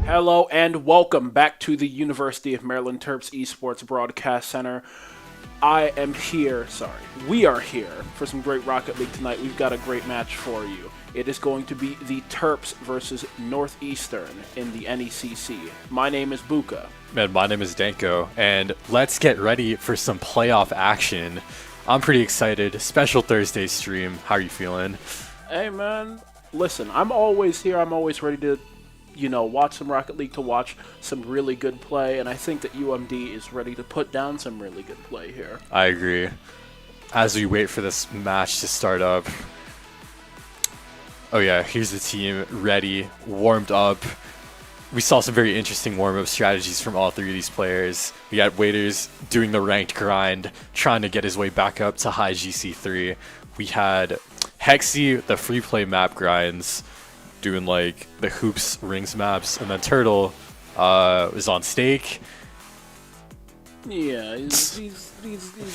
Hello and welcome back to the University of Maryland Terps Esports Broadcast Center. We are here for some great Rocket League tonight. We've got a great match for you. It is going to be the Terps versus Northeastern in the NECC. My name is Buka. And my name is Danko, and let's get ready for some playoff action. I'm pretty excited. Special Thursday stream. How are you feeling? Hey man, listen, I'm always here. I'm always ready to watch some Rocket League, to watch some really good play, and I think that UMD is ready to put down some really good play here. I agree. As we wait for this match to start up. Oh yeah, here's the team ready, warmed up. We saw some very interesting warm-up strategies from all three of these players. We got Waiters doing the ranked grind, trying to get his way back up to high GC3. We had Hexy, the free play map grinds, doing like the hoops rings maps, and then Turtle was on stake. Yeah, he's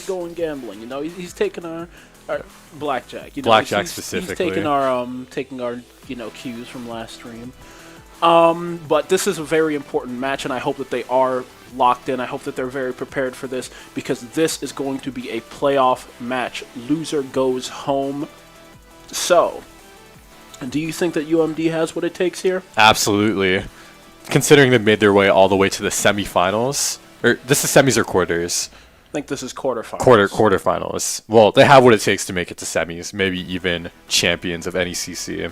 going gambling. He's taking our blackjack. Blackjack he's specifically. He's taking our cues from last stream. But this is a very important match, and I hope that they are locked in. I hope that they're very prepared for this, because this is going to be a playoff match. Loser goes home. So, do you think that UMD has what it takes here? Absolutely. Considering they made their way all the way to the semifinals. Or this is semis or quarters? I think this is quarterfinals. Quarterfinals. Well, they have what it takes to make it to semis, maybe even champions of NECC.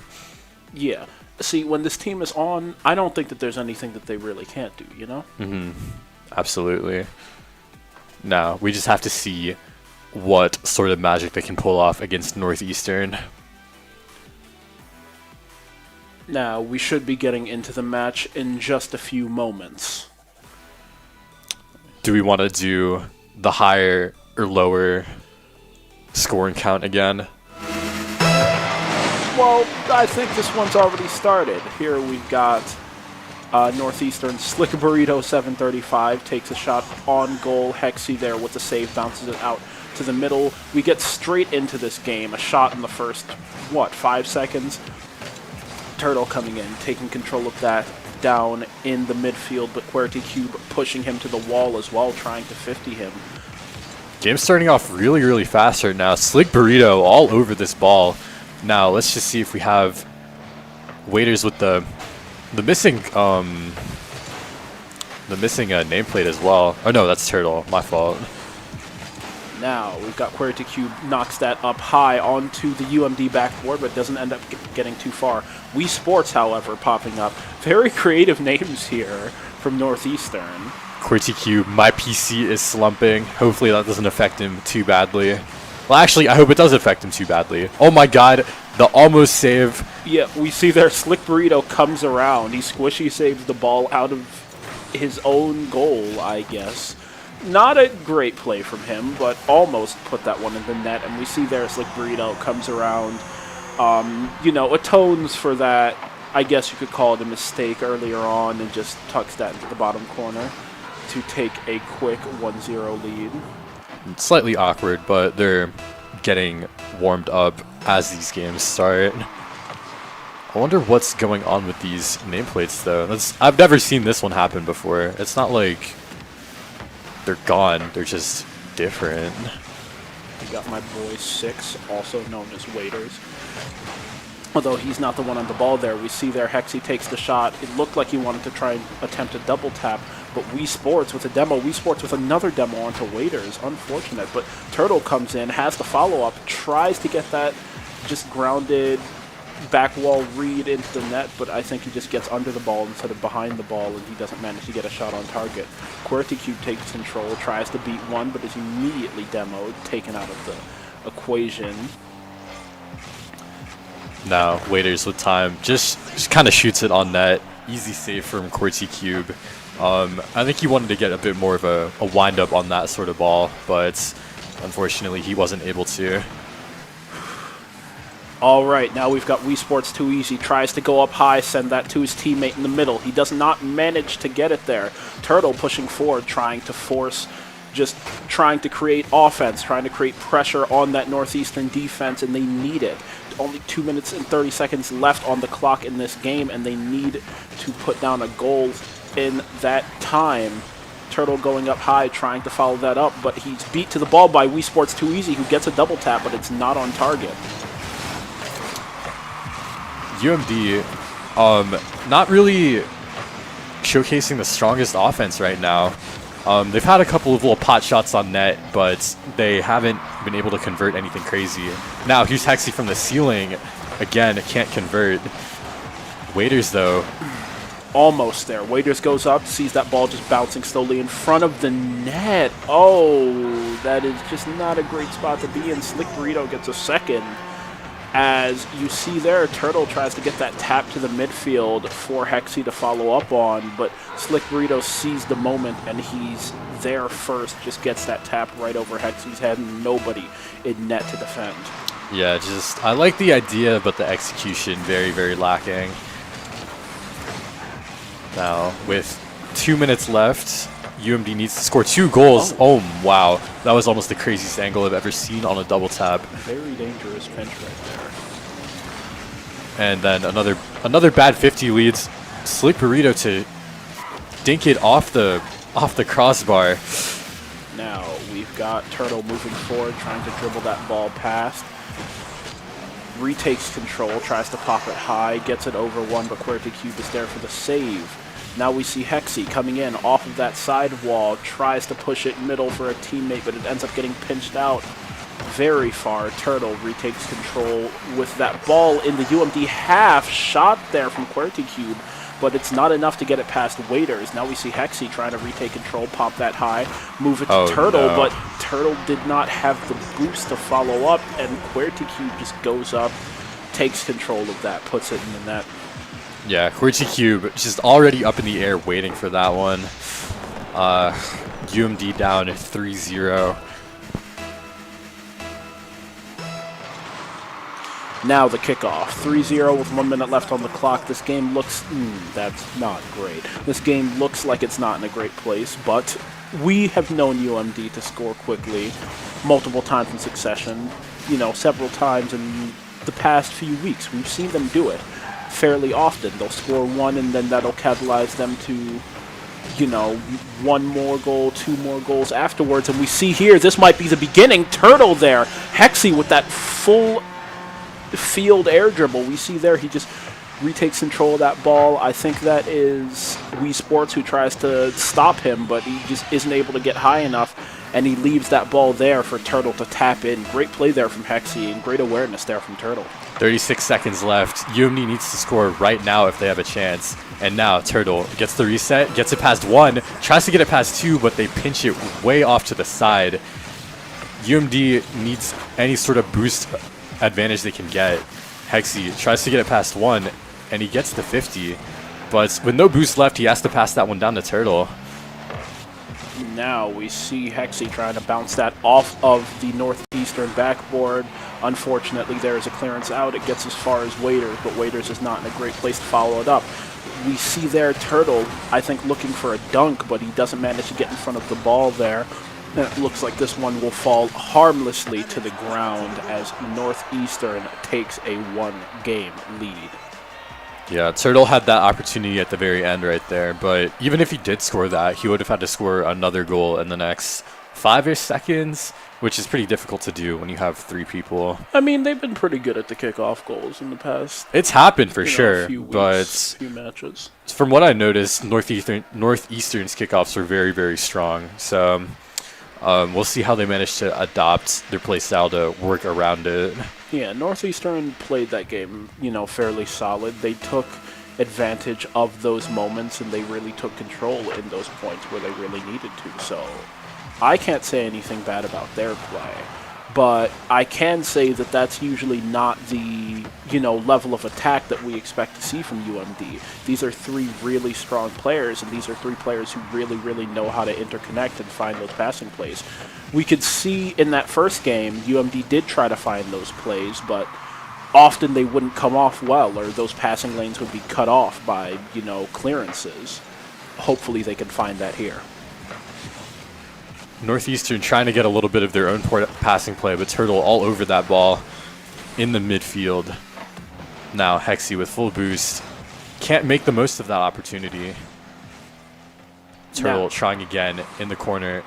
Yeah. See, when this team is on, I don't think that there's anything that they really can't do, you know? Mm-hmm. Absolutely. Now, we just have to see what sort of magic they can pull off against Northeastern. Now, we should be getting into the match in just a few moments. Do we want to do the higher or lower scoring count again? Well, I think this one's already started. Here we've got Northeastern Slick Burrito 735 takes a shot on goal. Hexy there with the save, bounces it out to the middle. We get straight into this game. A shot in the first, 5 seconds. Turtle coming in, taking control of that down in the midfield, but QWERTY pushing him to the wall as well, trying to 50 him. Game's starting off really, really fast right now. Slick Burrito all over this ball. Now, let's just see if we have Waiters with the missing nameplate as well. Oh no, that's Turtle. My fault. Now, we've got QWERTY knocks that up high onto the UMD backboard, but doesn't end up getting too far. Wii Sports, however, popping up. Very creative names here from Northeastern. QWERTY, my PC is slumping. Hopefully that doesn't affect him too badly. Well, actually, I hope it does affect him too badly. Oh my god, the almost save. Yeah, we see there Slick Burrito comes around. He squishy saves the ball out of his own goal, I guess. Not a great play from him, but almost put that one in the net. And we see there Slick Burrito comes around, atones for that. I guess you could call it a mistake earlier on, and just tucks that into the bottom corner to take a quick 1-0 lead. It's slightly awkward, but they're getting warmed up as these games start. I wonder what's going on with these nameplates, though. I've never seen this one happen before. It's not like they're gone. They're just different. We got my boy 6, also known as Waiters. Although he's not the one on the ball there. We see there Hexy takes the shot. It looked like he wanted to try and attempt a double tap, but Wii Sports with a demo. Wii Sports with another demo onto Waiters. Unfortunate, but Turtle comes in, has the follow-up, tries to get that just grounded back wall read into the net, but I think he just gets under the ball instead of behind the ball, and he doesn't manage to get a shot on target. QWERTY takes control, tries to beat one, but is immediately demoed, taken out of the equation. Now, Waiters with time, just kind of shoots it on net. Easy save from QWERTY. I think he wanted to get a bit more of a wind-up on that sort of ball, but unfortunately he wasn't able to. All right, now we've got Wii Sports too easy. Tries to go up high, send that to his teammate in the middle. He does not manage to get it there. Turtle pushing forward, trying to force, just trying to create offense, trying to create pressure on that Northeastern defense, and they need it. only 2 minutes and 30 seconds left on the clock in this game, and they need to put down a goal in that time. Turtle going up high, trying to follow that up, but he's beat to the ball by Wii Sports Too Easy, who gets a double tap, but it's not on target. UMD, not really showcasing the strongest offense right now. They've had a couple of little pot shots on net, but they haven't been able to convert anything crazy. Now, here's Hexy from the ceiling. Again, can't convert. Waiters, though. Almost there. Waiters goes up, sees that ball just bouncing slowly in front of the net. Oh, that is just not a great spot to be in. Slick Burrito gets a second. As you see there, Turtle tries to get that tap to the midfield for Hexy to follow up on, but Slick Burrito sees the moment and he's there first, just gets that tap right over Hexy's head and nobody in net to defend. Yeah, just, I like the idea, but the execution very, very lacking. Now, with 2 minutes left, UMD needs to score 2 goals. Oh, wow. That was almost the craziest angle I've ever seen on a double tap. Very dangerous pinch right there. And then another bad 50 leads Slick Burrito to dink it off the crossbar. Now, we've got Turtle moving forward, trying to dribble that ball past. Retakes control, tries to pop it high, gets it over one, but QWERTY is there for the save. Now we see Hexy coming in off of that side wall, tries to push it middle for a teammate, but it ends up getting pinched out very far. Turtle retakes control with that ball in the UMD half. Shot there from QWERTY, but it's not enough to get it past Waiters. Now we see Hexy trying to retake control, pop that high, move it to Turtle, but Turtle did not have the boost to follow up, and QWERTY just goes up, takes control of that, puts it in the net. Yeah, QWERTY just already up in the air waiting for that one. UMD down 3-0. Now the kickoff. 3-0 with 1 minute left on the clock. This game looks... that's not great. This game looks like it's not in a great place, but we have known UMD to score quickly multiple times in succession. You know, several times in the past few weeks. We've seen them do it fairly often. They'll score one, and then that'll catalyze them to, you know, 1 more goal, 2 more goals afterwards. And we see here, this might be the beginning. Turtle there. Hexy with that full field air dribble. We see there he just retakes control of that ball. I think that is Wii Sports who tries to stop him, but he just isn't able to get high enough, and he leaves that ball there for Turtle to tap in. Great play there from Hexy, and great awareness there from Turtle. 36 seconds left. UMD needs to score right now if they have a chance. And now Turtle gets the reset, gets it past 1, tries to get it past 2, but they pinch it way off to the side. UMD needs any sort of boost advantage they can get. Hexy tries to get it past 1, and he gets the 50. But with no boost left, he has to pass that one down to Turtle. Now we see Hexy trying to bounce that off of the Northeastern backboard. Unfortunately, there is a clearance out. It gets as far as Waiters, but Waiters is not in a great place to follow it up. We see there Turtle, I think, looking for a dunk, but he doesn't manage to get in front of the ball there. And it looks like this one will fall harmlessly to the ground as Northeastern takes a 1-game lead. Yeah, Turtle had that opportunity at the very end right there, but even if he did score that, he would have had to score another goal in the next 5-ish seconds, which is pretty difficult to do when you have 3 people. I mean, they've been pretty good at the kickoff goals in the past. It's happened for sure, few weeks, but few matches. From what I noticed, Northeastern's kickoffs were very, very strong. So we'll see how they manage to adopt their play style to work around it. Yeah, Northeastern played that game, you know, fairly solid. They took advantage of those moments, and they really took control in those points where they really needed to. So I can't say anything bad about their play, but I can say that that's usually not the, you know, level of attack that we expect to see from UMD. These are 3 really strong players, and these are 3 players who really, really know how to interconnect and find those passing plays. We could see in that first game, UMD did try to find those plays, but often they wouldn't come off well, or those passing lanes would be cut off by, you know, clearances. Hopefully they can find that here. Northeastern trying to get a little bit of their own passing play, but Turtle all over that ball. in the midfield. Now Hexy with full boost. Can't make the most of that opportunity. Turtle trying again in the corner.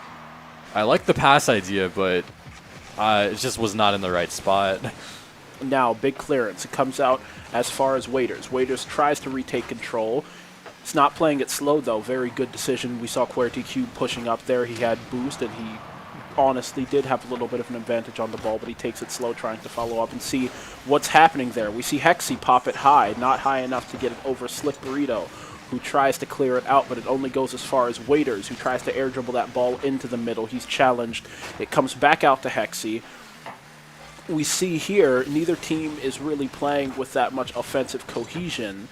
I like the pass idea, but it just was not in the right spot. Now, big clearance. It comes out as far as Waiters. Waiters tries to retake control. It's not playing it slow, though. Very good decision. We saw QWERTY pushing up there. He had boost, and he honestly did have a little bit of an advantage on the ball, but he takes it slow, trying to follow up and see what's happening there. We see Hexy pop it high, not high enough to get it over Slick Burrito, who tries to clear it out, but it only goes as far as Waiters, who tries to air dribble that ball into the middle. He's challenged. It comes back out to Hexy. We see here, neither team is really playing with that much offensive cohesion.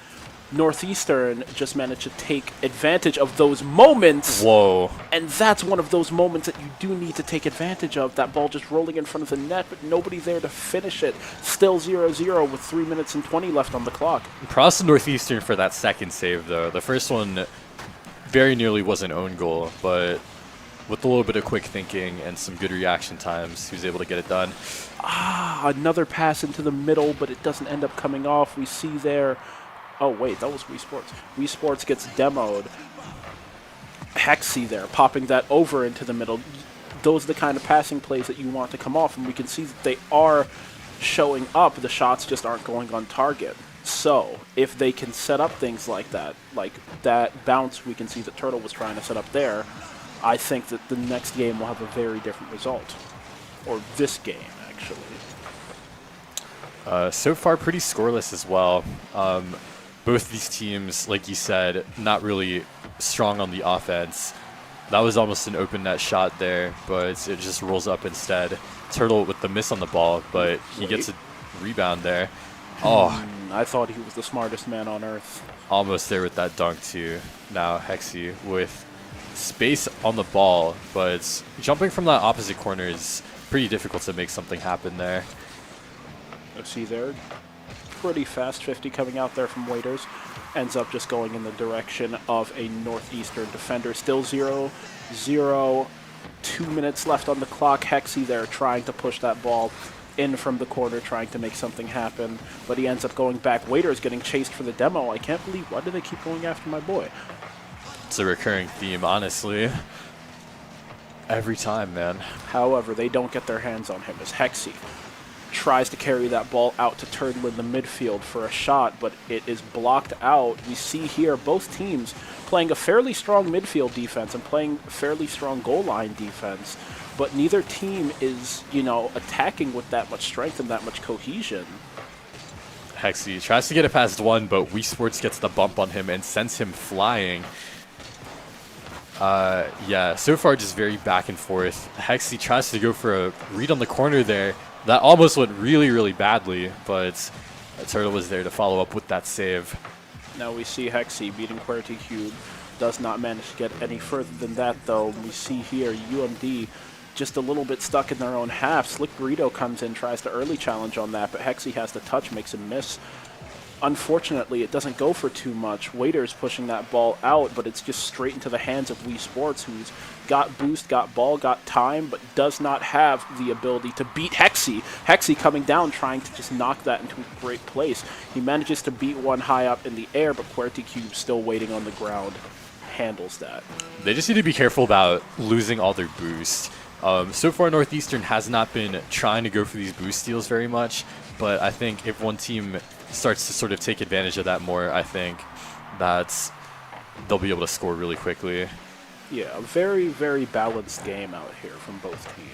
Northeastern just managed to take advantage of those moments. Whoa. And that's one of those moments that you do need to take advantage of. That ball just rolling in front of the net, but nobody there to finish it. Still 0-0 with 3 minutes and 20 left on the clock. Props to Northeastern for that second save, though. The first one very nearly was an own goal, but with a little bit of quick thinking and some good reaction times, he was able to get it done. Another pass into the middle, but it doesn't end up coming off. We see there... Oh, wait, that was Wii Sports. Wii Sports gets demoed. Hexy there, popping that over into the middle. Those are the kind of passing plays that you want to come off, and we can see that they are showing up. The shots just aren't going on target. So, if they can set up things like that bounce we can see that Turtle was trying to set up there, I think that the next game will have a very different result. Or this game, actually. So far, pretty scoreless as well. Both these teams, like you said, not really strong on the offense. That was almost an open net shot there, but it just rolls up instead. Turtle with the miss on the ball, but he gets a rebound there. Oh, I thought he was the smartest man on earth. Almost there with that dunk too. Now Hexy with space on the ball, but jumping from that opposite corner is pretty difficult to make something happen there. See there, pretty fast 50 coming out there from Waiters. Ends up just going in the direction of a Northeastern defender. Still 0-0. 2 minutes left on the clock. Hexy there trying to push that ball in from the corner, trying to make something happen. But he ends up going back. Waiters getting chased for the demo. I can't believe, why do they keep going after my boy? It's a recurring theme, honestly. Every time, man. However, they don't get their hands on him as Hexy tries to carry that ball out to Turtle in the midfield for a shot, but it is blocked out. We see here both teams playing a fairly strong midfield defense and playing fairly strong goal line defense, but neither team is, attacking with that much strength and that much cohesion. Hexy tries to get it past one, but Wii Sports gets the bump on him and sends him flying. Yeah, so far just very back and forth. Hexy tries to go for a read on the corner there. That almost went really, really badly, but Turtle was there to follow up with that save. Now we see Hexy beating QWERTY. Does not manage to get any further than that, though. We see here UMD just a little bit stuck in their own half. Slick Burrito comes in, tries to early challenge on that, but Hexy has the touch, makes him miss. Unfortunately, it doesn't go for too much. Waiters pushing that ball out, but it's just straight into the hands of Wii Sports, who's got boost, got ball, got time, but does not have the ability to beat Hexy. Hexy coming down, trying to just knock that into a great place. He manages to beat one high up in the air, but QWERTY still waiting on the ground. Handles that. They just need to be careful about losing all their boost. So far, Northeastern has not been trying to go for these boost steals very much, but I think if one team starts to sort of take advantage of that more, I think that they'll be able to score really quickly. Yeah, a very, very balanced game out here from both teams.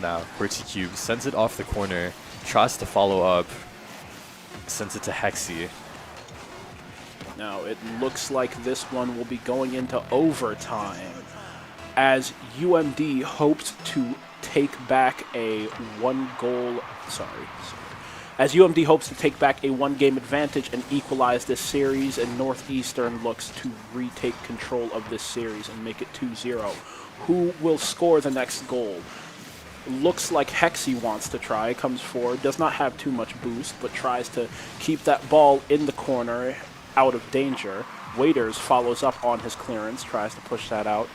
Now, QWERTY sends it off the corner, tries to follow up, sends it to Hexy. Now, it looks like this one will be going into overtime as UMD hopes to take back a As UMD hopes to take back a one-game advantage and equalize this series, and Northeastern looks to retake control of this series and make it 2-0. Who will score the next goal? Looks like Hexy wants to try, comes forward, does not have too much boost, but tries to keep that ball in the corner, out of danger. Waiters follows up on his clearance, tries to push that out.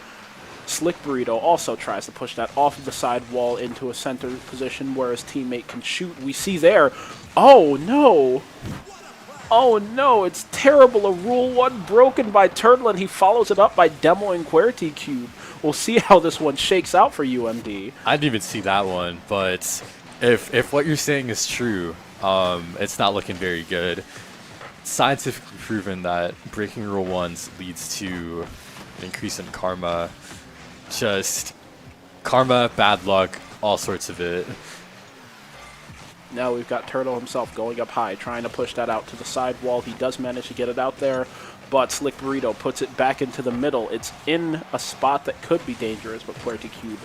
Slick Burrito also tries to push that off of the side wall into a center position where his teammate can shoot. We see there, oh no! Oh no, it's terrible. A Rule 1 broken by Turtle, and he follows it up by demoing QWERTY Cube. We'll see how this one shakes out for UMD. I didn't even see that one, but if what you're saying is true, it's not looking very good. Scientifically proven that breaking Rule 1s leads to an increase in karma. Just karma, bad luck, all sorts of it. Now we've got Turtle himself going up high, trying to push that out to the side wall. He does manage to get it out there, but Slick Burrito puts it back into the middle. It's in a spot that could be dangerous, but QWERTY Cube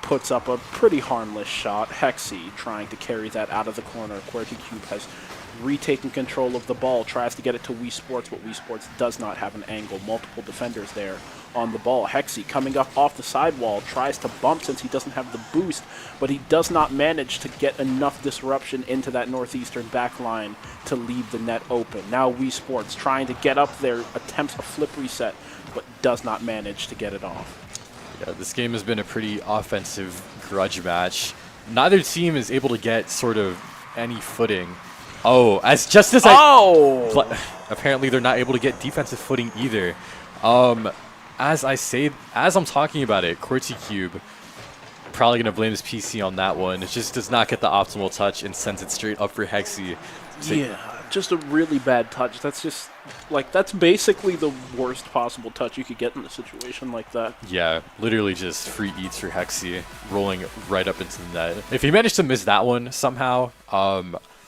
puts up a pretty harmless shot. Hexy trying to carry that out of the corner. QWERTY Cube has retaken control of the ball, tries to get it to Wii Sports, but Wii Sports does not have an angle. Multiple defenders there on the ball. Hexy coming up off the sidewall, tries to bump since he doesn't have the boost, but he does not manage to get enough disruption into that Northeastern backline to leave the net open. Now Wii Sports trying to get up there, attempts a flip reset, but does not manage to get it off. Yeah, this game has been a pretty offensive grudge match. Neither team is able to get sort of any footing. Oh, apparently they're not able to get defensive footing either. As I'm talking about it, QWERTY Cube probably gonna blame his PC on that one. It just does not get the optimal touch and sends it straight up for Hexy. So yeah, just a really bad touch. That's just like, that's basically the worst possible touch you could get in a situation like that. Yeah, literally just free eats for Hexy, rolling right up into the net. If he managed to miss that one somehow,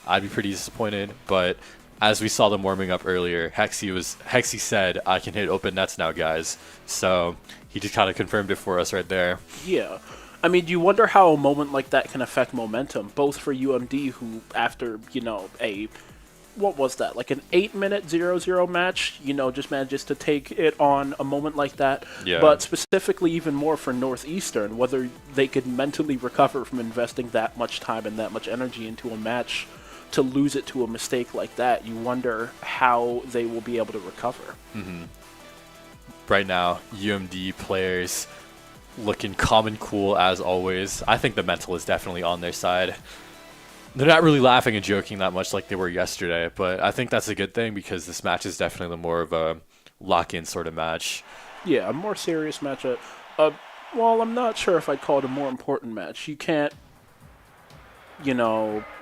I'd be pretty disappointed. But as we saw them warming up earlier, Hexy said, "I can hit open nets now, guys." So he just kind of confirmed it for us right there. Yeah. I mean, you wonder how a moment like that can affect momentum, both for UMD, who after, what was that, like an 8-minute 0-0 match, just manages to take it on a moment like that. Yeah. But specifically even more for Northeastern, whether they could mentally recover from investing that much time and that much energy into a match to lose it to a mistake like that. You wonder how they will be able to recover. Mm-hmm. Right now, UMD players looking calm and cool as always. I think the mental is definitely on their side. They're not really laughing and joking that much like they were yesterday, but I think that's a good thing because this match is definitely more of a lock-in sort of match. Yeah, a more serious match. Well, I'm not sure if I'd call it a more important match. You can't,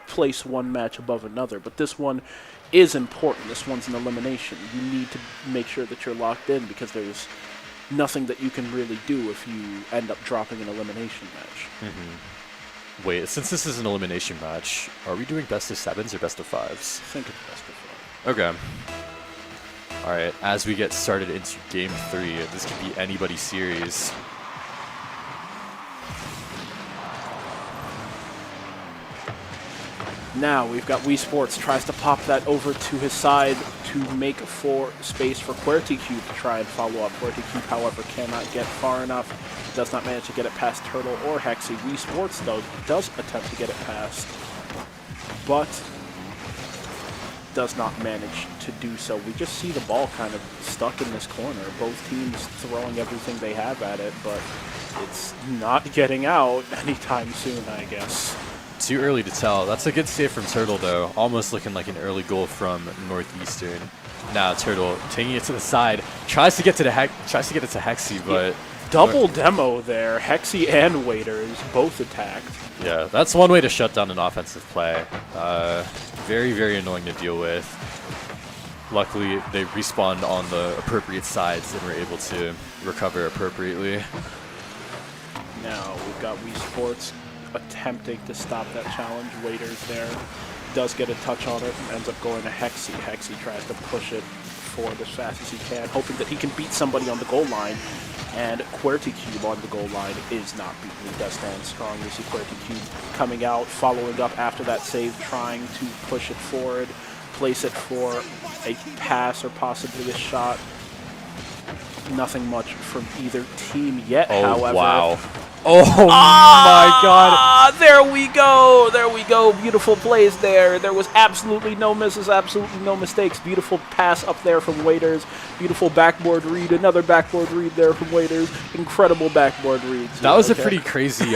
place one match above another, but this one is important. This one's an elimination. You need to make sure that you're locked in because there's nothing that you can really do if you end up dropping an elimination match. Mm-hmm. Wait, since this is an elimination match, are we doing best of 7s or best of 5s? I think it's best of 5. Okay. Alright, as we get started into Game 3, this could be anybody's series. Now we've got Wii Sports tries to pop that over to his side to make for space for QWERTY Cube to try and follow up. QWERTY Cube, however, cannot get far enough. Does not manage to get it past Turtle or Hexy. Wii Sports, though, does attempt to get it past, but does not manage to do so. We just see the ball kind of stuck in this corner. Both teams throwing everything they have at it, but it's not getting out anytime soon, I guess. Too early to tell. That's a good save from Turtle, though. Almost looking like an early goal from Northeastern. Now Turtle taking it to the side, tries to get it to Hexy, but double demo there. Hexy and Waiters both attacked. Yeah, that's one way to shut down an offensive play. Very, very annoying to deal with. Luckily, they respawned on the appropriate sides and were able to recover appropriately. Now we've got Wii Sports attempting to stop that challenge. Waiters there does get a touch on it and ends up going to Hexy. Hexy tries to push it forward as fast as he can, hoping that he can beat somebody on the goal line. And QWERTY Cube on the goal line is not beaten. He does stand strong. We see QWERTY Cube coming out, following up after that save, trying to push it forward, place it for a pass or possibly a shot. Nothing much from either team yet, however. Wow. Oh my god. There we go. There we go. Beautiful plays there. There was absolutely no misses, absolutely no mistakes. Beautiful pass up there from Waiters. Beautiful backboard read. Another backboard read there from Waiters. Incredible backboard reads. That was a pretty crazy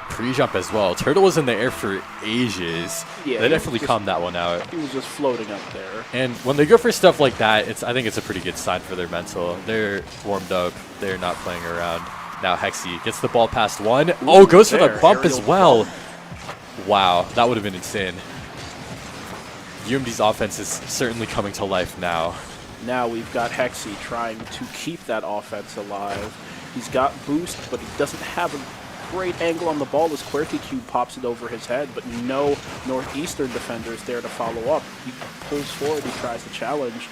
pre-jump as well. Turtle was in the air for ages. Yeah, they definitely calmed that one out. He was just floating up there. And when they go for stuff like that, I think it's a pretty good sign for their mental. They're warmed up. They're not playing around. Now Hexy gets the ball past one. Oh, goes for the bump as well. Wow, that would have been insane. UMD's offense is certainly coming to life now. Now we've got Hexy trying to keep that offense alive. He's got boost, but he doesn't have a great angle on the ball as QWERTY pops it over his head, but no Northeastern defenders there to follow up. He pulls forward, he tries to challenge.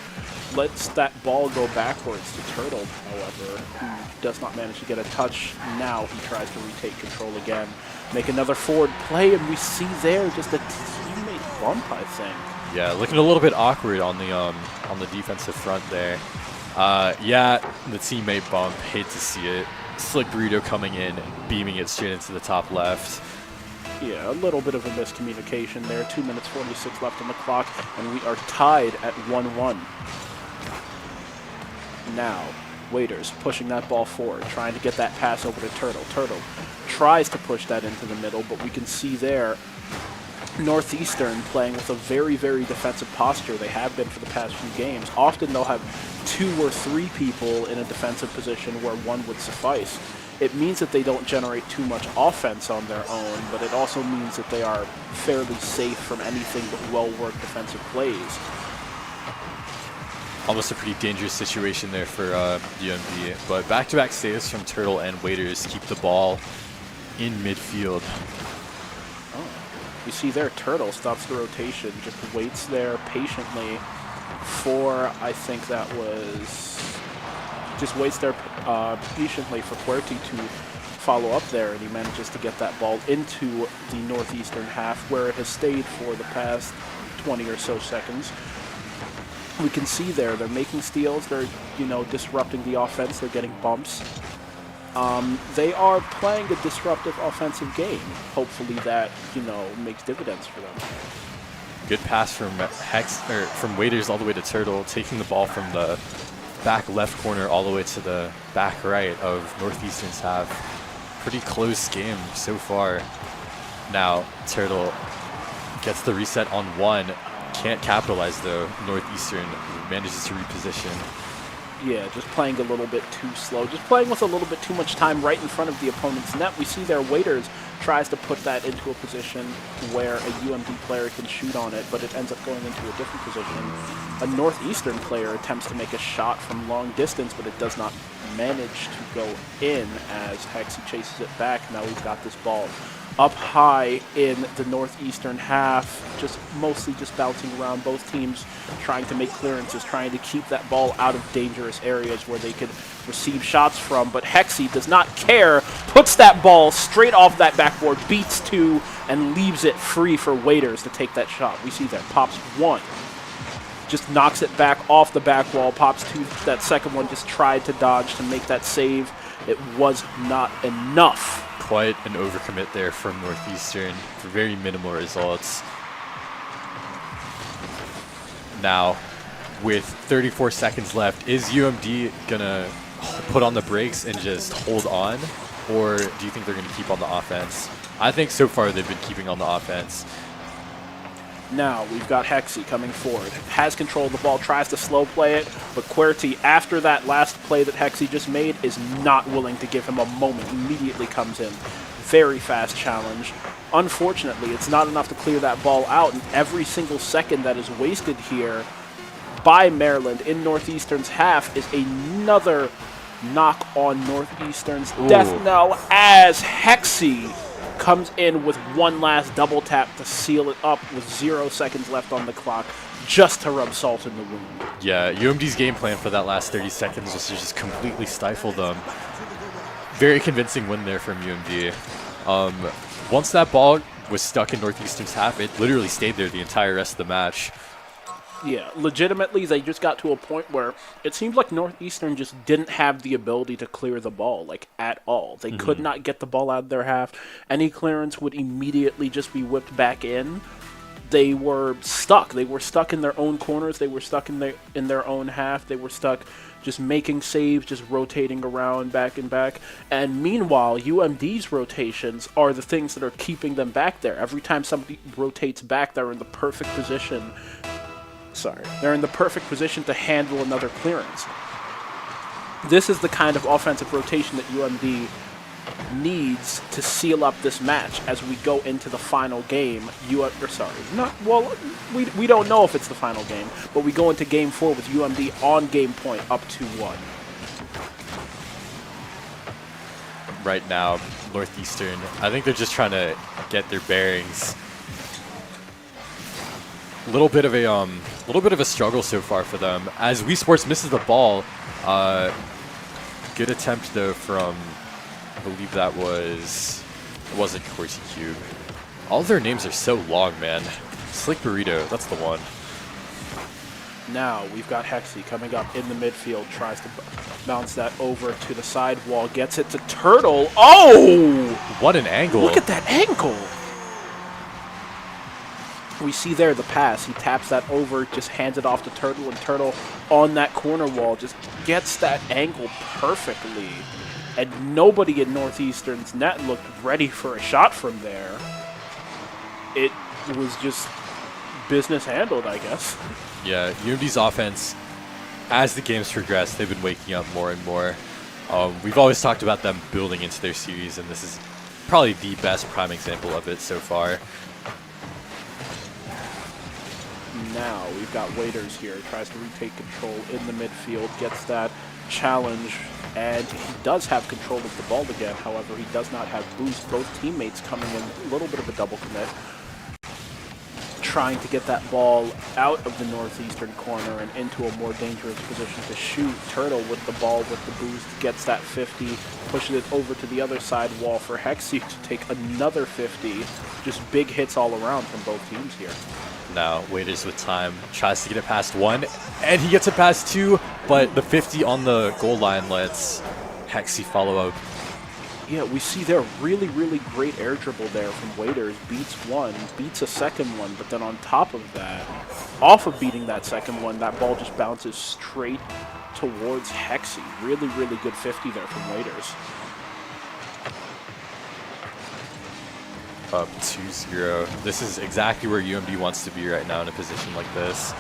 Lets that ball go backwards to Turtle, however, who does not manage to get a touch. Now he tries to retake control again, make another forward play, and we see there just a teammate bump, I think. Yeah, looking a little bit awkward on the defensive front there. Yeah, the teammate bump, hate to see it. Slick Burrito coming in, beaming it straight into the top left. Yeah, a little bit of a miscommunication there. 2 minutes 46 left on the clock, and we are tied at 1-1. Now, Waiters pushing that ball forward, trying to get that pass over to Turtle. Turtle tries to push that into the middle, but we can see there Northeastern playing with a very, very defensive posture. They have been for the past few games. Often they'll have 2 or 3 people in a defensive position where one would suffice. It means that they don't generate too much offense on their own, but it also means that they are fairly safe from anything but well-worked defensive plays. Almost a pretty dangerous situation there for UMD, but back-to-back saves from Turtle and Waiters keep the ball in midfield. Oh, you see there, Turtle stops the rotation, just waits there patiently for, I think that was, just waits there patiently for QWERTY to follow up there, and he manages to get that ball into the Northeastern half, where it has stayed for the past 20 or so seconds. We can see there, they're making steals, they're, disrupting the offense, they're getting bumps. They are playing a disruptive offensive game. Hopefully that, makes dividends for them. Good pass from from Waiters all the way to Turtle, taking the ball from the back left corner all the way to the back right of Northeastern's half. Pretty close game so far. Now Turtle gets the reset on one. Can't capitalize though. Northeastern manages to reposition. Yeah, just playing a little bit too slow. Just playing with a little bit too much time right in front of the opponent's net. We see their Waiters tries to put that into a position where a UMD player can shoot on it, but it ends up going into a different position. A Northeastern player attempts to make a shot from long distance, but it does not manage to go in as Hexy chases it back. Now we've got this ball up high in the Northeastern half, just mostly just bouncing around. Both teams trying to make clearances, trying to keep that ball out of dangerous areas where they could receive shots from, but Hexy does not care, puts that ball straight off that backboard, beats 2, and leaves it free for Waiters to take that shot. We see that, pops 1, just knocks it back off the back wall, pops 2, that second one just tried to dodge to make that save. It was not enough. Quite an overcommit there from Northeastern for very minimal results. Now, with 34 seconds left, is UMD gonna put on the brakes and just hold on, or do you think they're gonna keep on the offense? I think so far they've been keeping on the offense. Now we've got Hexy coming forward, has control of the ball, tries to slow play it, but QWERTY, after that last play that Hexy just made, is not willing to give him a moment, immediately comes in. Very fast challenge. Unfortunately, it's not enough to clear that ball out, and every single second that is wasted here by Maryland in Northeastern's half is another knock on Northeastern's death knell as Hexy comes in with one last double tap to seal it up with 0 seconds left on the clock, just to rub salt in the wound. Yeah, UMD's game plan for that last 30 seconds was to just completely stifle them. Very convincing win there from UMD. Once that ball was stuck in Northeastern's half, it literally stayed there the entire rest of the match. Yeah, legitimately, they just got to a point where it seemed like Northeastern just didn't have the ability to clear the ball, like, at all. They could not get the ball out of their half. Any clearance would immediately just be whipped back in. They were stuck. They were stuck in their own corners. They were stuck in their own half. They were stuck just making saves, just rotating around back and back. And meanwhile, UMD's rotations are the things that are keeping them back there. Every time somebody rotates back, they're in the perfect position. They're in the perfect position to handle another clearance. This is the kind of offensive rotation that UMD needs to seal up this match as we go into the final game. We don't know if it's the final game, but we go into game 4 with UMD on game point up 2-1. Right now, Northeastern, I think they're just trying to get their bearings. A little bit of a struggle so far for them as Wii Sports misses the ball. Good attempt though from, I believe that wasn't Corsi Cube. All their names are so long, man. Slick Burrito, that's the one. Now we've got Hexy coming up in the midfield, tries to bounce that over to the side wall, gets it to Turtle. Oh! What an angle. Look at that angle. We see there the pass. He taps that over, just hands it off to Turtle, and Turtle on that corner wall just gets that angle perfectly. And nobody in Northeastern's net looked ready for a shot from there. It was just business handled, I guess. Yeah, UMD's offense, as the games progress, they've been waking up more and more. We've always talked about them building into their series, and this is probably the best prime example of it so far. Now we've got Waiters here, tries to retake control in the midfield, gets that challenge, and he does have control of the ball again. However, he does not have boost. Both teammates coming in, a little bit of a double commit, trying to get that ball out of the Northeastern corner and into a more dangerous position to shoot. Turtle with the ball with the boost, gets that 50, pushes it over to the other side wall for Hexy to take another 50. Just big hits all around from both teams here. Now, Waiters with time, tries to get it past 1, and he gets it past 2, but the 50 on the goal line lets Hexy follow up. Yeah, we see there really, really great air dribble there from Waiters. Beats one, beats a second one, but then on top of that, off of beating that second one, that ball just bounces straight towards Hexy. Really, really good 50 there from Waiters. Up 2-0. This is exactly where UMD wants to be right now in a position like this.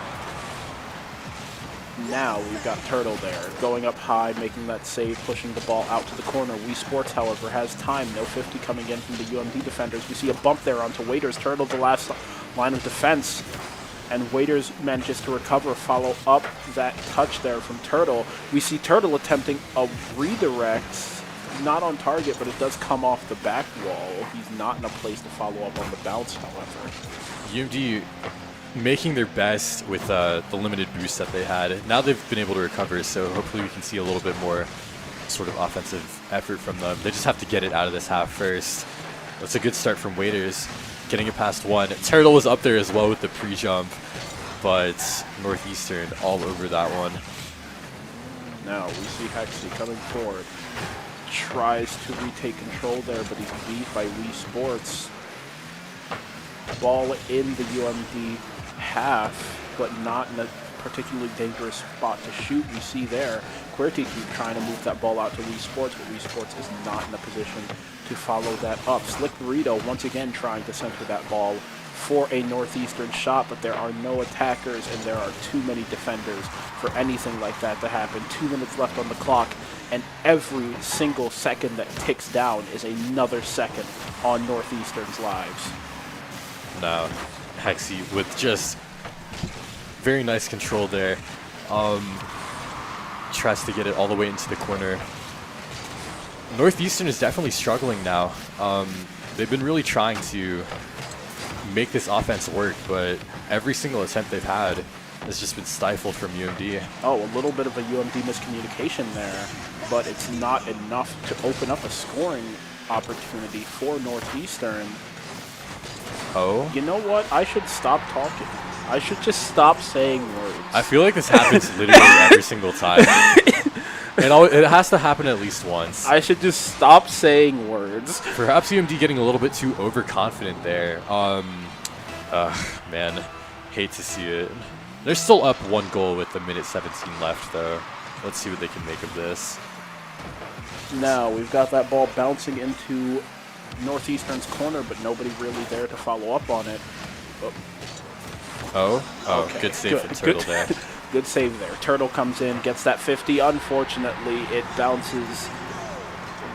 Now we've got Turtle there, going up high, making that save, pushing the ball out to the corner. Wii Sports, however, has time. No 50 coming in from the UMD defenders. We see a bump there onto Waiters. Turtle, the last line of defense, and Waiters manages to recover, follow up that touch there from Turtle. We see Turtle attempting a redirect. Not on target, but it does come off the back wall. He's not in a place to follow up on the bounce, however. UMD making their best with the limited boost that they had. Now they've been able to recover, so hopefully we can see a little bit more sort of offensive effort from them. They just have to get it out of this half first. That's a good start from Waiters, getting it past 1. Turtle was up there as well with the pre-jump, but Northeastern all over that one. Now we see Hexy coming forward. Tries to retake control there, but he's beat by Wii Sports. Ball in the UMD half, but not in a particularly dangerous spot to shoot. We see there QWERTY trying to move that ball out to Wii Sports, but Wii Sports is not in a position to follow that up. Slick Burrito once again trying to center that ball for a Northeastern shot, but there are no attackers and there are too many defenders for anything like that to happen. 2 minutes left on the clock, and every single second that ticks down is another second on Northeastern's lives. Now, Hexy with just very nice control there. Tries to get it all the way into the corner. Northeastern is definitely struggling now. They've been really trying to make this offense work, but every single attempt they've had has just been stifled from UMD. Oh, a little bit of a UMD miscommunication there, but it's not enough to open up a scoring opportunity for Northeastern. Oh? You know what? I should stop talking. I should just stop saying words. I feel like this happens literally every single time. It has to happen at least once. I should just stop saying words. Perhaps UMD getting a little bit too overconfident there. Man, hate to see it. They're still up 1 goal with a minute 17 left, though. Let's see what they can make of this. Now, we've got that ball bouncing into Northeastern's corner, but nobody really there to follow up on it. Okay. Good save from Turtle there. Good save there. Turtle comes in, gets that 50. Unfortunately, it bounces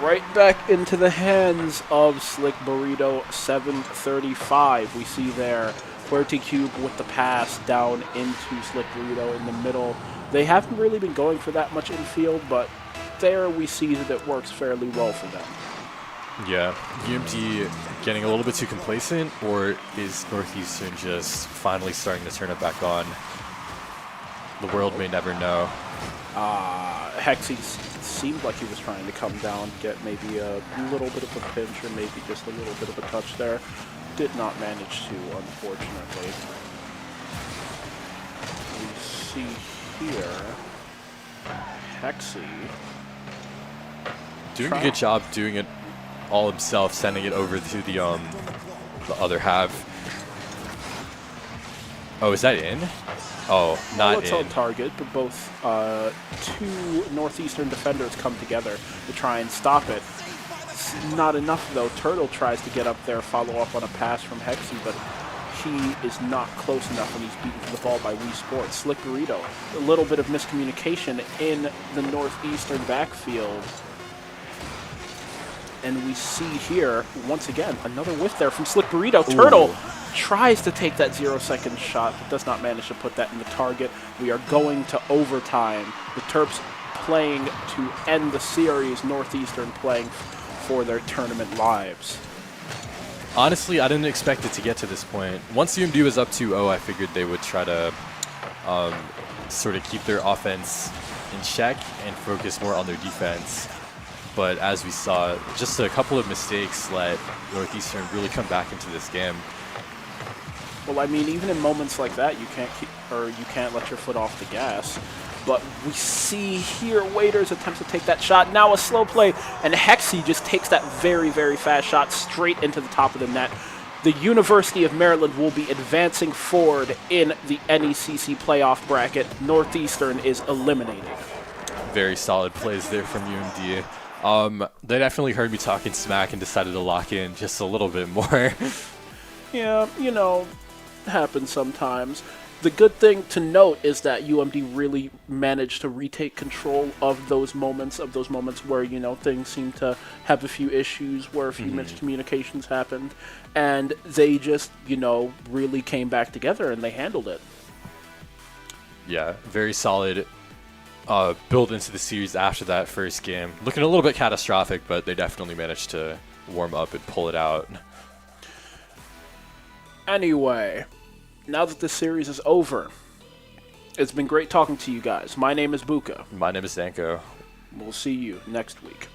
right back into the hands of Slick Burrito. 7:35. We see there Fuerte Cube with the pass down into Slick Burrito in the middle. They haven't really been going for that much infield, but there we see that it works fairly well for them. Yeah, UMD getting a little bit too complacent, or is Northeastern just finally starting to turn it back on? The world may never know. Hexy seemed like he was trying to come down, get maybe a little bit of a pinch or maybe just a little bit of a touch there. Did not manage to, unfortunately. We see here Hexy doing a good job doing it all himself, sending it over to the other half. Oh, is that in? Oh, not it's in. on target, but both two Northeastern defenders come together to try and stop it. It's not enough, though. Turtle tries to get up there, follow up on a pass from Hexy, but he is not close enough, and he's beaten to the ball by Wii Sports. Slick Burrito, a little bit of miscommunication in the Northeastern backfield. And we see here, once again, another whiff there from Slick Burrito. Ooh. Turtle tries to take that 0-second shot, but does not manage to put that in the target. We are going to overtime. The Terps playing to end the series, Northeastern playing for their tournament lives. Honestly, I didn't expect it to get to this point. Once UMD was up 2-0, I figured they would try to sort of keep their offense in check and focus more on their defense. But as we saw, just a couple of mistakes let Northeastern really come back into this game. Well, I mean, even in moments like that, you can't let your foot off the gas. But we see here Waiters attempts to take that shot. Now a slow play, and Hexy just takes that very, very fast shot straight into the top of the net. The University of Maryland will be advancing forward in the NECC playoff bracket. Northeastern is eliminated. Very solid plays there from UMD. They definitely heard me talking smack and decided to lock in just a little bit more. Yeah, happens sometimes. The good thing to note is that UMD really managed to retake control of those moments where, things seem to have a few issues, where a few miscommunications happened, and they just, really came back together and they handled it. Yeah, very solid build into the series after that first game. Looking a little bit catastrophic, but they definitely managed to warm up and pull it out. Anyway, now that this series is over, it's been great talking to you guys. My name is Buka. My name is Danko. We'll see you next week.